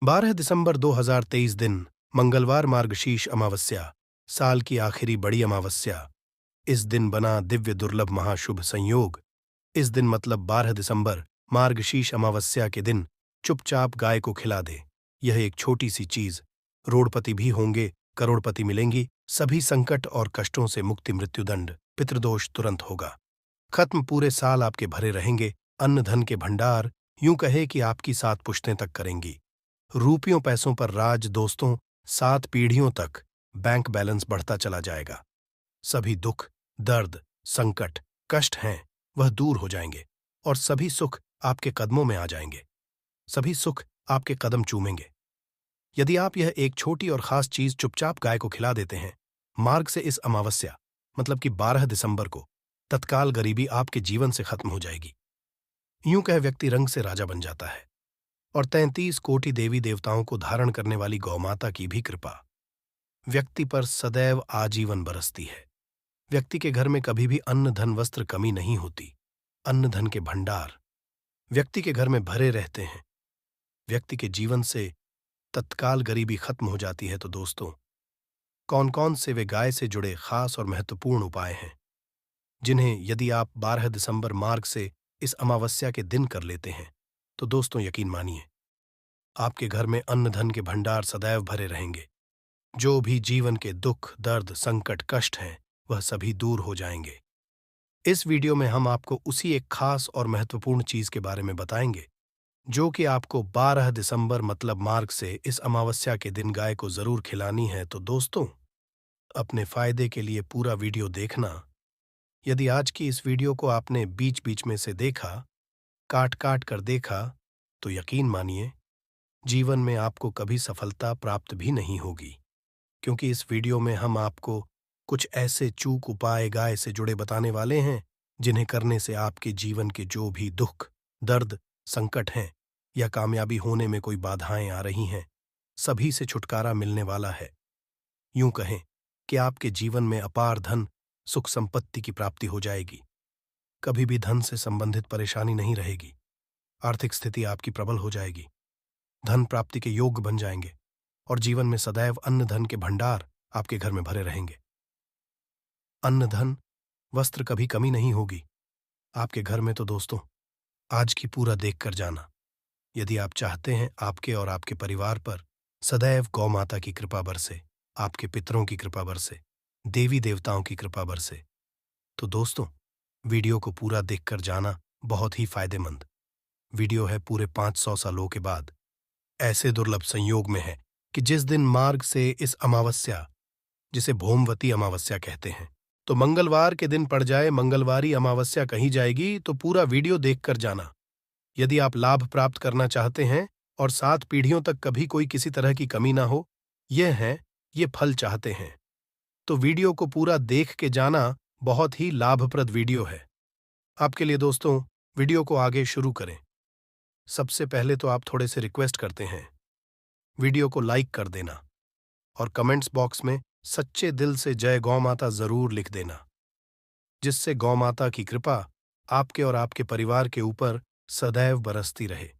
12 दिसंबर 2023 दिन मंगलवार मार्गशीर्ष अमावस्या, साल की आखिरी बड़ी अमावस्या। इस दिन बना दिव्य दुर्लभ महाशुभ संयोग। इस दिन मतलब 12 दिसंबर मार्गशीर्ष अमावस्या के दिन चुपचाप गाय को खिला दे। यह एक छोटी सी चीज, रोड़पति भी होंगे, करोड़पति मिलेंगी, सभी संकट और कष्टों से मुक्ति, मृत्युदंड, पितृदोष तुरंत होगा खत्म, पूरे साल आपके भरे रहेंगे अन्न धन के भंडार, यूं कहे कि आपकी 7 पुश्तें तक करेंगी। रुपयों पैसों पर राज, दोस्तों 7 पीढ़ियों तक बैंक बैलेंस बढ़ता चला जाएगा। सभी दुख, दर्द, संकट, कष्ट हैं वह दूर हो जाएंगे और सभी सुख आपके कदमों में आ जाएंगे। सभी सुख आपके कदम चूमेंगे यदि आप यह एक छोटी और खास चीज चुपचाप गाय को खिला देते हैं। मार्ग से इस अमावस्या मतलब कि 12 दिसंबर को तत्काल गरीबी आपके जीवन से खत्म हो जाएगी। यूं कह व्यक्ति रंग से राजा बन जाता है और 33 कोटि देवी देवताओं को धारण करने वाली गौमाता की भी कृपा व्यक्ति पर सदैव आजीवन बरसती है। व्यक्ति के घर में कभी भी अन्न धन वस्त्र कमी नहीं होती। अन्न धन के भंडार व्यक्ति के घर में भरे रहते हैं। व्यक्ति के जीवन से तत्काल गरीबी खत्म हो जाती है। तो दोस्तों, कौन कौन से वे गाय से जुड़े खास और महत्वपूर्ण उपाय हैं जिन्हें यदि आप 12 दिसंबर मार्ग से इस अमावस्या के दिन कर लेते हैं तो दोस्तों यकीन मानिए, आपके घर में अन्न धन के भंडार सदैव भरे रहेंगे। जो भी जीवन के दुख, दर्द, संकट, कष्ट हैं वह सभी दूर हो जाएंगे। इस वीडियो में हम आपको उसी एक खास और महत्वपूर्ण चीज के बारे में बताएंगे जो कि आपको 12 दिसंबर मतलब मार्ग से इस अमावस्या के दिन गाय को जरूर खिलानी है। तो दोस्तों, अपने फायदे के लिए पूरा वीडियो देखना। यदि आज की इस वीडियो को आपने बीच बीच में से देखा, काट काट कर देखा, तो यकीन मानिए जीवन में आपको कभी सफलता प्राप्त भी नहीं होगी, क्योंकि इस वीडियो में हम आपको कुछ ऐसे चूक उपाय गाय से जुड़े बताने वाले हैं जिन्हें करने से आपके जीवन के जो भी दुख, दर्द, संकट हैं या कामयाबी होने में कोई बाधाएं आ रही हैं, सभी से छुटकारा मिलने वाला है। यूं कहें कि आपके जीवन में अपार धन, सुख संपत्ति की प्राप्ति हो जाएगी। कभी भी धन से संबंधित परेशानी नहीं रहेगी। आर्थिक स्थिति आपकी प्रबल हो जाएगी। धन प्राप्ति के योग्य बन जाएंगे और जीवन में सदैव अन्न धन के भंडार आपके घर में भरे रहेंगे। अन्न धन वस्त्र कभी कमी नहीं होगी आपके घर में। तो दोस्तों, आज की पूरा देख कर जाना। यदि आप चाहते हैं आपके और आपके परिवार पर सदैव गौ माता की कृपा बरसे, आपके पितरों की कृपा बरसे, देवी देवताओं की कृपा बरसे, तो दोस्तों वीडियो को पूरा देखकर जाना बहुत ही फायदेमंद। वीडियो है पूरे 500 सालों के बाद ऐसे दुर्लभ संयोग में है कि जिस दिन मार्ग से इस अमावस्या, जिसे भोमवती अमावस्या कहते हैं, तो मंगलवार के दिन पड़ जाए, मंगलवारी अमावस्या कही जाएगी। तो पूरा वीडियो देखकर जाना। यदि आप लाभ प्राप्त करना चाहते हैं और 7 पीढ़ियों तक कभी कोई किसी तरह की कमी ना हो, ये फल चाहते हैं, तो वीडियो को पूरा देख के जाना। बहुत ही लाभप्रद वीडियो है आपके लिए। दोस्तों, वीडियो को आगे शुरू करें। सबसे पहले तो आप थोड़े से रिक्वेस्ट करते हैं, वीडियो को लाइक कर देना और कमेंट्स बॉक्स में सच्चे दिल से जय गौ माता जरूर लिख देना, जिससे गौ माता की कृपा आपके और आपके परिवार के ऊपर सदैव बरसती रहे।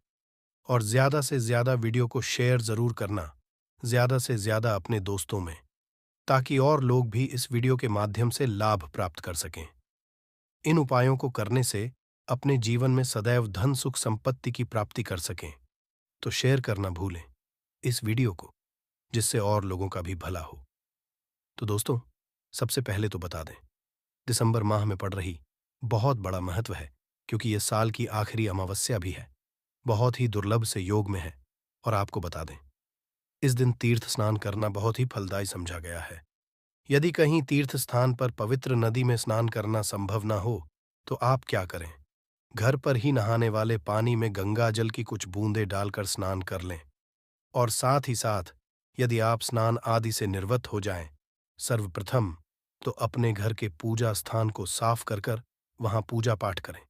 और ज्यादा से ज्यादा वीडियो को शेयर जरूर करना, ज्यादा से ज्यादा अपने दोस्तों में, ताकि और लोग भी इस वीडियो के माध्यम से लाभ प्राप्त कर सकें। इन उपायों को करने से अपने जीवन में सदैव धन, सुख, संपत्ति की प्राप्ति कर सकें। तो शेयर करना भूलें इस वीडियो को, जिससे और लोगों का भी भला हो। तो दोस्तों, सबसे पहले तो बता दें, दिसंबर माह में पड़ रही बहुत बड़ा महत्व है, क्योंकि यह साल की आखिरी अमावस्या भी है। बहुत ही दुर्लभ से योग में है। और आपको बता दें, इस दिन तीर्थ स्नान करना बहुत ही फलदायी समझा गया है। यदि कहीं तीर्थ स्थान पर पवित्र नदी में स्नान करना संभव न हो, तो आप क्या करें, घर पर ही नहाने वाले पानी में गंगा जल की कुछ बूंदें डालकर स्नान कर लें। और साथ ही साथ यदि आप स्नान आदि से निर्वत हो जाएं, सर्वप्रथम तो अपने घर के पूजा स्थान को साफ कर वहां पूजा पाठ करें।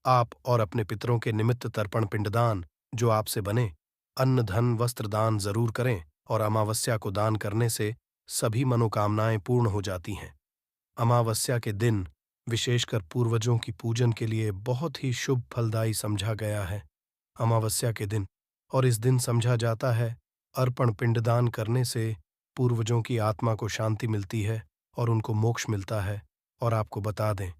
आप और अपने पितरों के निमित्त तर्पण पिंडदान जो आपसे बने, अन्न धन वस्त्र दान जरूर करें। और अमावस्या को दान करने से सभी मनोकामनाएं पूर्ण हो जाती हैं। अमावस्या के दिन विशेषकर पूर्वजों की पूजन के लिए बहुत ही शुभ फलदायी समझा गया है। अमावस्या के दिन और इस दिन समझा जाता है अर्पण पिंडदान करने से पूर्वजों की आत्मा को शांति मिलती है और उनको मोक्ष मिलता है। और आपको बता दें,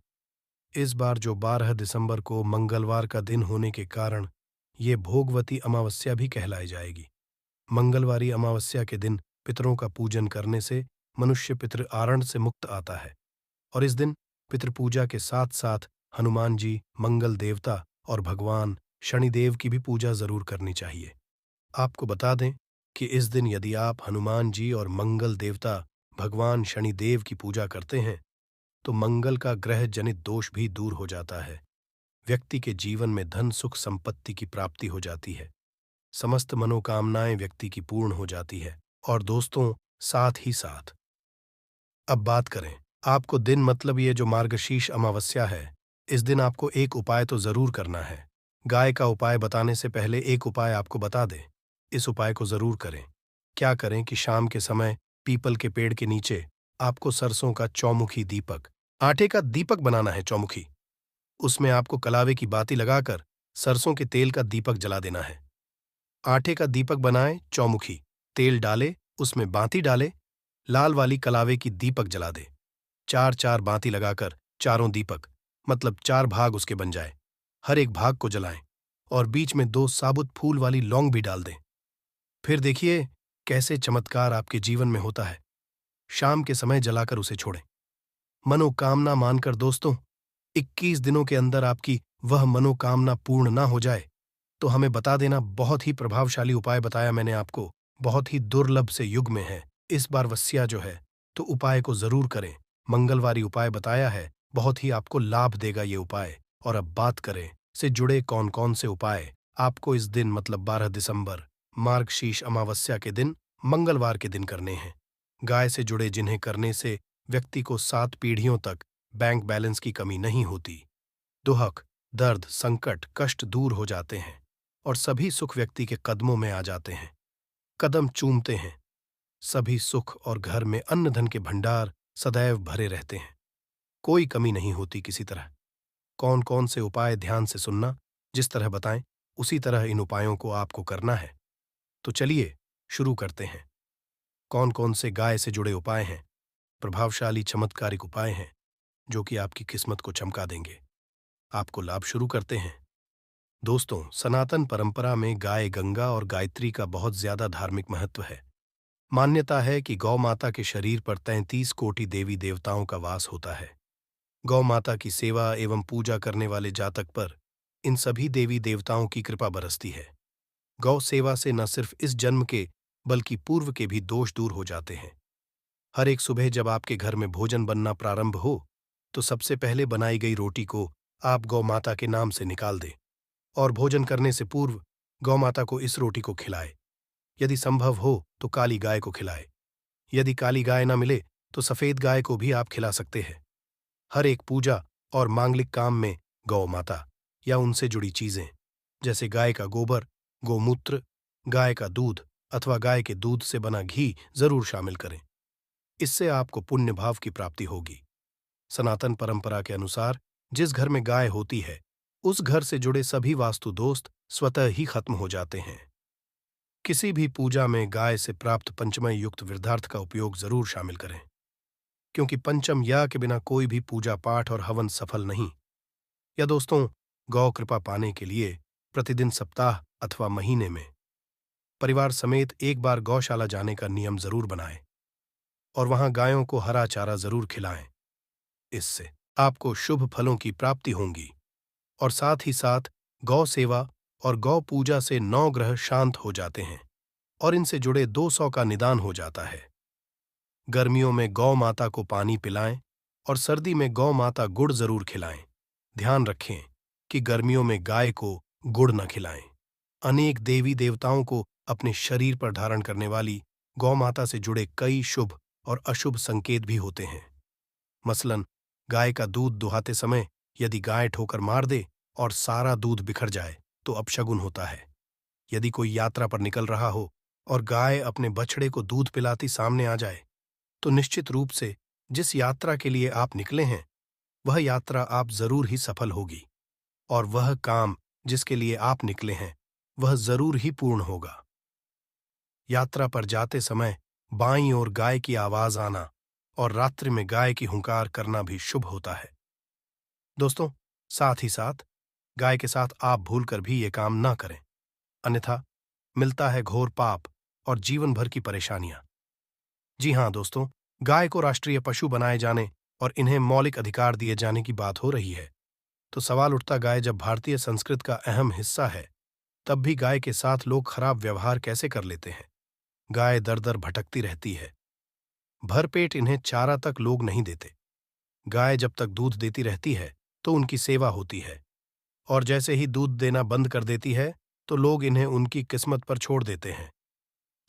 इस बार जो 12 दिसंबर को मंगलवार का दिन होने के कारण ये भोगवती अमावस्या भी कहलाई जाएगी। मंगलवारी अमावस्या के दिन पितरों का पूजन करने से मनुष्य पितृ आरण से मुक्त आता है। और इस दिन पितृपूजा के साथ साथ हनुमान जी, मंगल देवता और भगवान शनिदेव की भी पूजा जरूर करनी चाहिए। आपको बता दें कि इस दिन यदि आप हनुमान जी और मंगल देवता भगवान शनिदेव की पूजा करते हैं तो मंगल का ग्रह जनित दोष भी दूर हो जाता है। व्यक्ति के जीवन में धन सुख संपत्ति की प्राप्ति हो जाती है। समस्त मनोकामनाएं व्यक्ति की पूर्ण हो जाती है। और दोस्तों, साथ ही साथ अब बात करें, आपको दिन मतलब ये जो मार्गशीर्ष अमावस्या है, इस दिन आपको एक उपाय तो जरूर करना है। गाय का उपाय बताने से पहले एक उपाय आपको बता दें। इस उपाय को जरूर करें। क्या करें कि शाम के समय पीपल के पेड़ के नीचे आपको सरसों का चौमुखी दीपक, आटे का दीपक बनाना है चौमुखी। उसमें आपको कलावे की बाती लगाकर सरसों के तेल का दीपक जला देना है। आटे का दीपक बनाएं चौमुखी, तेल डाले, उसमें बाती डाले, लाल वाली कलावे की दीपक जला दे। 4-4 बाती लगाकर चारों दीपक मतलब 4 भाग उसके बन जाए। हर एक भाग को जलाएं और बीच में 2 साबुत फूल वाली लौंग भी डाल दें। फिर देखिए कैसे चमत्कार आपके जीवन में होता है। शाम के समय जलाकर उसे छोड़ें। मनोकामना मानकर दोस्तों, 21 दिनों के अंदर आपकी वह मनोकामना पूर्ण ना हो जाए तो हमें बता देना। बहुत ही प्रभावशाली उपाय बताया मैंने आपको, बहुत ही दुर्लभ से युग में है। इस बार वस्या जो है तो उपाय को जरूर करें। मंगलवारी उपाय बताया है, बहुत ही आपको लाभ देगा ये उपाय। और अब बात करें से जुड़े कौन कौन से उपाय आपको इस दिन मतलब 12 दिसंबर मार्गशीर्ष अमावस्या के दिन मंगलवार के दिन करने हैं। गाय से जुड़े जिन्हें करने से व्यक्ति को 7 पीढ़ियों तक बैंक बैलेंस की कमी नहीं होती। दुहक, दर्द, संकट, कष्ट दूर हो जाते हैं और सभी सुख व्यक्ति के कदमों में आ जाते हैं। कदम चूमते हैं सभी सुख और घर में अन्न धन के भंडार सदैव भरे रहते हैं। कोई कमी नहीं होती किसी तरह। कौन कौन से उपाय ध्यान से सुनना, जिस तरह बताएं उसी तरह इन उपायों को आपको करना है। तो चलिए शुरू करते हैं। कौन कौन से गाय से जुड़े उपाय हैं, प्रभावशाली चमत्कारिक उपाय हैं जो कि आपकी किस्मत को चमका देंगे। आपको लाभ शुरू करते हैं। दोस्तों, सनातन परंपरा में गाय गंगा और गायत्री का बहुत ज्यादा धार्मिक महत्व है। मान्यता है कि गौ माता के शरीर पर 33 कोटि देवी देवताओं का वास होता है। गौ माता की सेवा एवं पूजा करने वाले जातक पर इन सभी देवी देवताओं की कृपा बरसती है। गौ सेवा से न सिर्फ इस जन्म के बल्कि पूर्व के भी दोष दूर हो जाते हैं। हर एक सुबह जब आपके घर में भोजन बनना प्रारंभ हो तो सबसे पहले बनाई गई रोटी को आप गौ माता के नाम से निकाल दें और भोजन करने से पूर्व गौ माता को इस रोटी को खिलाए। यदि संभव हो तो काली गाय को खिलाए। यदि काली गाय न मिले तो सफेद गाय को भी आप खिला सकते हैं। हर एक पूजा और मांगलिक काम में गौ माता या उनसे जुड़ी चीजें जैसे गाय का गोबर, गोमूत्र, गाय का दूध अथवा गाय के दूध से बना घी जरूर शामिल करें। इससे आपको पुण्य भाव की प्राप्ति होगी। सनातन परंपरा के अनुसार जिस घर में गाय होती है उस घर से जुड़े सभी वास्तु दोस्त स्वतः ही खत्म हो जाते हैं। किसी भी पूजा में गाय से प्राप्त पंचमय युक्त वृद्धार्थ का उपयोग जरूर शामिल करें, क्योंकि पंचम या के बिना कोई भी पूजा पाठ और हवन सफल नहीं। या दोस्तों, गौ कृपा पाने के लिए प्रतिदिन सप्ताह अथवा महीने में परिवार समेत एक बार गौशाला जाने का नियम जरूर बनाएं और वहां गायों को हरा चारा जरूर खिलाएं। इससे आपको शुभ फलों की प्राप्ति होगी और साथ ही साथ गौ सेवा और गौ पूजा से 9 ग्रह शांत हो जाते हैं और इनसे जुड़े 200 का निदान हो जाता है। गर्मियों में गौ माता को पानी पिलाएं और सर्दी में गौ माता गुड़ जरूर खिलाएं। ध्यान रखें कि गर्मियों में गाय को गुड़ न खिलाएं। अनेक देवी देवताओं को अपने शरीर पर धारण करने वाली गौ माता से जुड़े कई शुभ और अशुभ संकेत भी होते हैं। मसलन, गाय का दूध दुहाते समय यदि गाय ठोकर मार दे और सारा दूध बिखर जाए तो अपशगुन होता है। यदि कोई यात्रा पर निकल रहा हो और गाय अपने बछड़े को दूध पिलाती सामने आ जाए तो निश्चित रूप से जिस यात्रा के लिए आप निकले हैं वह यात्रा आप जरूर ही सफल होगी और वह काम जिसके लिए आप निकले हैं वह जरूर ही पूर्ण होगा। यात्रा पर जाते समय बाईं ओर गाय की आवाज आना और रात्रि में गाय की हुंकार करना भी शुभ होता है। दोस्तों, साथ ही साथ गाय के साथ आप भूलकर भी ये काम ना करें, अन्यथा मिलता है घोर पाप और जीवन भर की परेशानियां। जी हां दोस्तों, गाय को राष्ट्रीय पशु बनाए जाने और इन्हें मौलिक अधिकार दिए जाने की बात हो रही है, तो सवाल उठता, गाय जब भारतीय संस्कृति का अहम हिस्सा है, तब भी गाय के साथ लोग खराब व्यवहार कैसे कर लेते हैं। गाय दर दर भटकती रहती है, भरपेट इन्हें चारा तक लोग नहीं देते। गाय जब तक दूध देती रहती है तो उनकी सेवा होती है, और जैसे ही दूध देना बंद कर देती है तो लोग इन्हें उनकी किस्मत पर छोड़ देते हैं,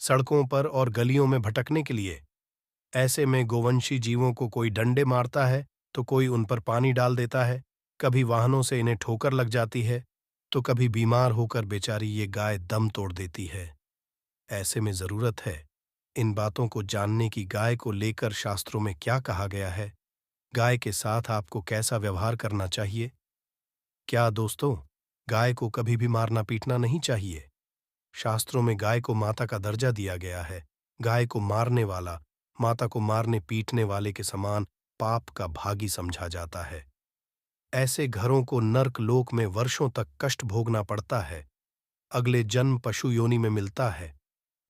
सड़कों पर और गलियों में भटकने के लिए। ऐसे में गोवंशी जीवों को कोई डंडे मारता है तो कोई उन पर पानी डाल देता है, कभी वाहनों से इन्हें ठोकर लग जाती है तो कभी बीमार होकर बेचारी ये गाय दम तोड़ देती है। ऐसे में जरूरत है इन बातों को जानने की, गाय को लेकर शास्त्रों में क्या कहा गया है, गाय के साथ आपको कैसा व्यवहार करना चाहिए। क्या दोस्तों, गाय को कभी भी मारना पीटना नहीं चाहिए। शास्त्रों में गाय को माता का दर्जा दिया गया है। गाय को मारने वाला माता को मारने पीटने वाले के समान पाप का भागी समझा जाता है। ऐसे घरों को नर्क लोक में वर्षों तक कष्ट भोगना पड़ता है, अगले जन्म पशु योनि में मिलता है।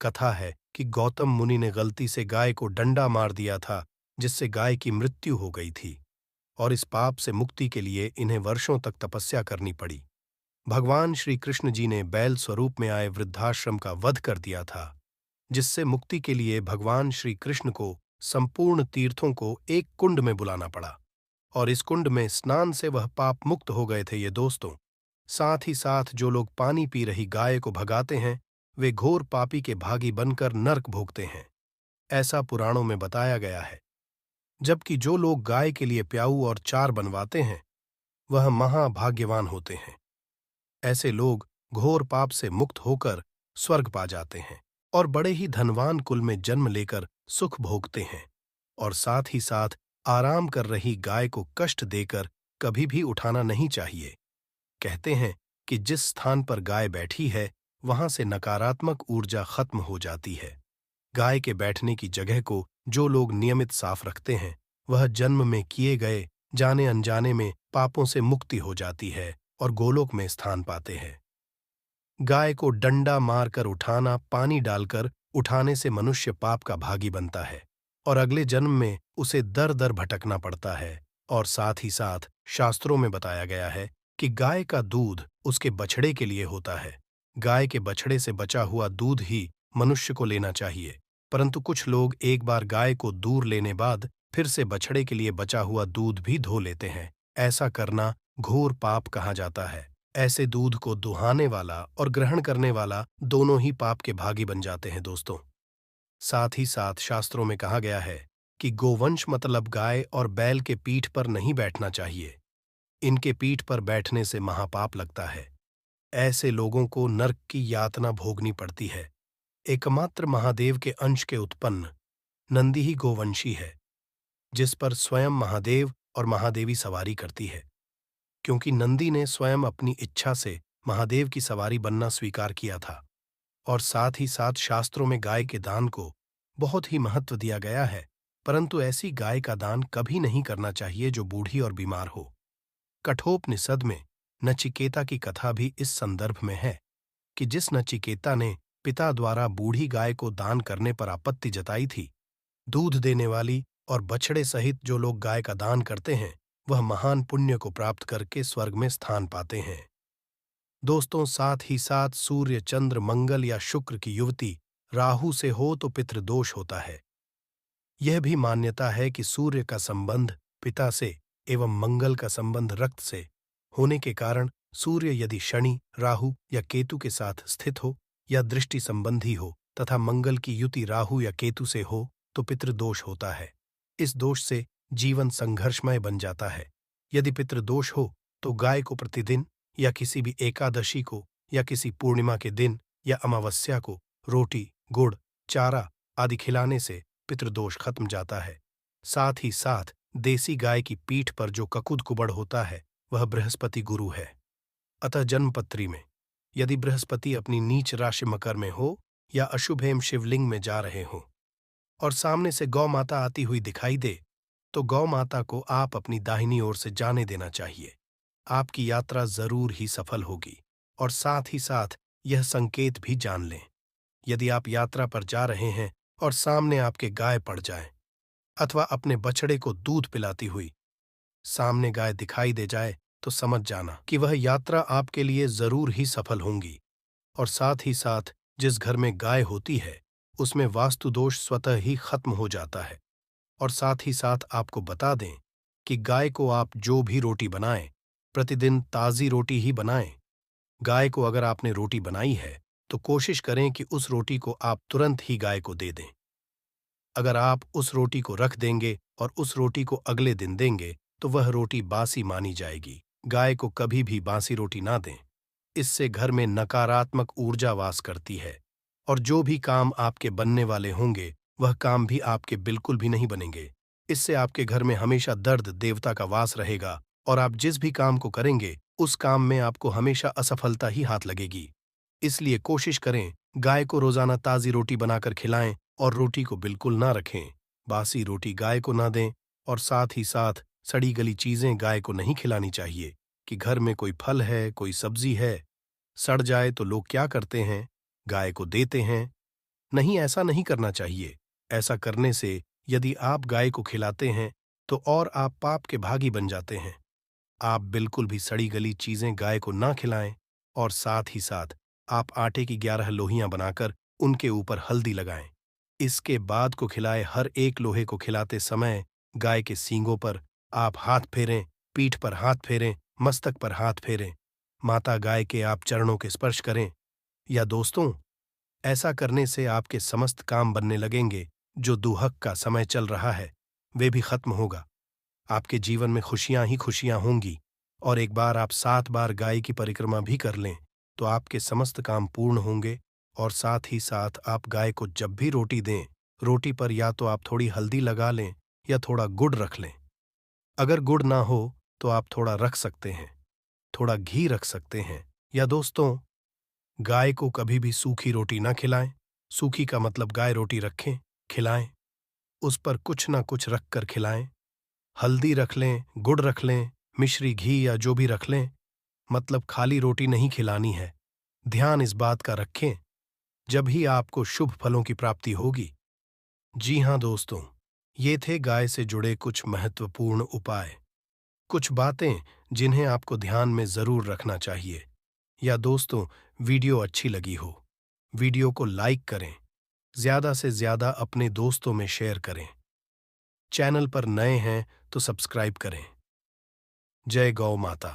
कथा है कि गौतम मुनि ने गलती से गाय को डंडा मार दिया था, जिससे गाय की मृत्यु हो गई थी, और इस पाप से मुक्ति के लिए इन्हें वर्षों तक तपस्या करनी पड़ी। भगवान श्री कृष्ण जी ने बैल स्वरूप में आए वृद्धाश्रम का वध कर दिया था, जिससे मुक्ति के लिए भगवान श्री कृष्ण को संपूर्ण तीर्थों को एक कुंड में बुलाना पड़ा, और इस कुंड में स्नान से वह पाप मुक्त हो गए थे। ये दोस्तों, साथ ही साथ जो लोग पानी पी रही गाय को भगाते हैं, वे घोर पापी के भागी बनकर नर्क भोगते हैं, ऐसा पुराणों में बताया गया है। जबकि जो लोग गाय के लिए प्याऊ और चार बनवाते हैं, वह महाभाग्यवान होते हैं। ऐसे लोग घोर पाप से मुक्त होकर स्वर्ग पा जाते हैं और बड़े ही धनवान कुल में जन्म लेकर सुख भोगते हैं, और साथ ही साथ आराम कर रही गाय को कष्ट देकर कभी भी उठाना नहीं चाहिए। कहते हैं कि जिस स्थान पर गाय बैठी है, वहां से नकारात्मक ऊर्जा खत्म हो जाती है। गाय के बैठने की जगह को जो लोग नियमित साफ रखते हैं, वह जन्म में किए गए जाने अनजाने में पापों से मुक्ति हो जाती है और गोलोक में स्थान पाते हैं। गाय को डंडा मारकर उठाना, पानी डालकर उठाने से मनुष्य पाप का भागी बनता है और अगले जन्म में उसे दर दर भटकना पड़ता है। और साथ ही साथ शास्त्रों में बताया गया है कि गाय का दूध उसके बछड़े के लिए होता है। गाय के बछड़े से बचा हुआ दूध ही मनुष्य को लेना चाहिए, परंतु कुछ लोग एक बार गाय को दूर लेने बाद फिर से बछड़े के लिए बचा हुआ दूध भी धो लेते हैं। ऐसा करना घोर पाप कहा जाता है। ऐसे दूध को दुहाने वाला और ग्रहण करने वाला दोनों ही पाप के भागी बन जाते हैं। दोस्तों, साथ ही साथ शास्त्रों में कहा गया है कि गोवंश मतलब गाय और बैल के पीठ पर नहीं बैठना चाहिए। इनके पीठ पर बैठने से महापाप लगता है। ऐसे लोगों को नरक की यातना भोगनी पड़ती है। एकमात्र महादेव के अंश के उत्पन्न नंदी ही गोवंशी है, जिस पर स्वयं महादेव और महादेवी सवारी करती है, क्योंकि नंदी ने स्वयं अपनी इच्छा से महादेव की सवारी बनना स्वीकार किया था। और साथ ही साथ शास्त्रों में गाय के दान को बहुत ही महत्व दिया गया है, परंतु ऐसी गाय का दान कभी नहीं करना चाहिए जो बूढ़ी और बीमार हो। कठोपनिषद में नचिकेता की कथा भी इस संदर्भ में है कि जिस नचिकेता ने पिता द्वारा बूढ़ी गाय को दान करने पर आपत्ति जताई थी, दूध देने वाली और बछड़े सहित जो लोग गाय का दान करते हैं, वह महान पुण्य को प्राप्त करके स्वर्ग में स्थान पाते हैं। दोस्तों, साथ ही साथ सूर्य, चंद्र, मंगल या शुक्र की युवती राहु से हो तो पितृदोष होता है। यह भी मान्यता है कि सूर्य का संबंध पिता से एवं मंगल का संबंध रक्त से होने के कारण सूर्य यदि शनि, राहु या केतु के साथ स्थित हो या दृष्टि संबंधी हो तथा मंगल की युति राहु या केतु से हो तो पितृदोष होता है। इस दोष से जीवन संघर्षमय बन जाता है। यदि पितृदोष हो तो गाय को प्रतिदिन या किसी भी एकादशी को या किसी पूर्णिमा के दिन या अमावस्या को रोटी, गुड़, चारा आदि खिलाने से पितृदोष खत्म जाता है। साथ ही साथ देसी गाय की पीठ पर जो ककुद कुबड़ होता है, वह बृहस्पति गुरु है। अतः जन्मपत्री में यदि बृहस्पति अपनी नीच राशि मकर में हो या अशुभेम शिवलिंग में जा रहे हो और सामने से गौ माता आती हुई दिखाई दे, तो गौ माता को आप अपनी दाहिनी ओर से जाने देना चाहिए। आपकी यात्रा जरूर ही सफल होगी। और साथ ही साथ यह संकेत भी जान लें, यदि आप यात्रा पर जा रहे हैं और सामने आपके गाय पड़ जाए अथवा अपने बछड़े को दूध पिलाती हुई सामने गाय दिखाई दे जाए, तो समझ जाना कि वह यात्रा आपके लिए जरूर ही सफल होंगी। और साथ ही साथ जिस घर में गाय होती है उसमें वास्तु दोष स्वतः ही खत्म हो जाता है। और साथ ही साथ आपको बता दें कि गाय को आप जो भी रोटी बनाएं, प्रतिदिन ताज़ी रोटी ही बनाएं। गाय को अगर आपने रोटी बनाई है तो कोशिश करें कि उस रोटी को आप तुरंत ही गाय को दे दें। अगर आप उस रोटी को रख देंगे और उस रोटी को अगले दिन देंगे तो वह रोटी बासी मानी जाएगी। गाय को कभी भी बासी रोटी ना दें, इससे घर में नकारात्मक ऊर्जा वास करती है और जो भी काम आपके बनने वाले होंगे वह काम भी आपके बिल्कुल भी नहीं बनेंगे। इससे आपके घर में हमेशा दर्द देवता का वास रहेगा और आप जिस भी काम को करेंगे उस काम में आपको हमेशा असफलता ही हाथ लगेगी। इसलिए कोशिश करें गाय को रोजाना ताज़ी रोटी बनाकर खिलाएं और रोटी को बिल्कुल ना रखें। बासी रोटी गाय को ना दें और साथ ही साथ सड़ी गली चीजें गाय को नहीं खिलानी चाहिए। कि घर में कोई फल है, कोई सब्जी है, सड़ जाए तो लोग क्या करते हैं, गाय को देते हैं। नहीं, ऐसा नहीं करना चाहिए। ऐसा करने से यदि आप गाय को खिलाते हैं तो और आप पाप के भागी बन जाते हैं। आप बिल्कुल भी सड़ी गली चीजें गाय को ना खिलाएं और साथ ही साथ आप आटे की 11 लोहियां बनाकर उनके ऊपर हल्दी लगाएं। इसके बाद को खिलाए हर एक लोहे को खिलाते समय गाय के सींगों पर आप हाथ फेरें, पीठ पर हाथ फेरें, मस्तक पर हाथ फेरें। माता गाय के आप चरणों के स्पर्श करें। या दोस्तों, ऐसा करने से आपके समस्त काम बनने लगेंगे। जो दुहक का समय चल रहा है वे भी खत्म होगा। आपके जीवन में खुशियां ही खुशियां होंगी। और एक बार आप 7 बार गाय की परिक्रमा भी कर लें तो आपके समस्त काम पूर्ण होंगे। और साथ ही साथ आप गाय को जब भी रोटी दें, रोटी पर या तो आप थोड़ी हल्दी लगा लें या थोड़ा गुड़ रख लें। अगर गुड़ ना हो तो आप थोड़ा रख सकते हैं, थोड़ा घी रख सकते हैं। या दोस्तों, गाय को कभी भी सूखी रोटी ना खिलाएं। सूखी का मतलब गाय रोटी रखें, खिलाएं, उस पर कुछ ना कुछ रख कर खिलाएं। हल्दी रख लें, गुड़ रख लें, मिश्री घी या जो भी रख लें, मतलब खाली रोटी नहीं खिलानी है। ध्यान इस बात का रखें, जब ही आपको शुभ फलों की प्राप्ति होगी। जी हाँ दोस्तों, ये थे गाय से जुड़े कुछ महत्वपूर्ण उपाय, कुछ बातें जिन्हें आपको ध्यान में जरूर रखना चाहिए। या दोस्तों, वीडियो अच्छी लगी हो, वीडियो को लाइक करें, ज्यादा से ज्यादा अपने दोस्तों में शेयर करें। चैनल पर नए हैं तो सब्सक्राइब करें। जय गौ माता।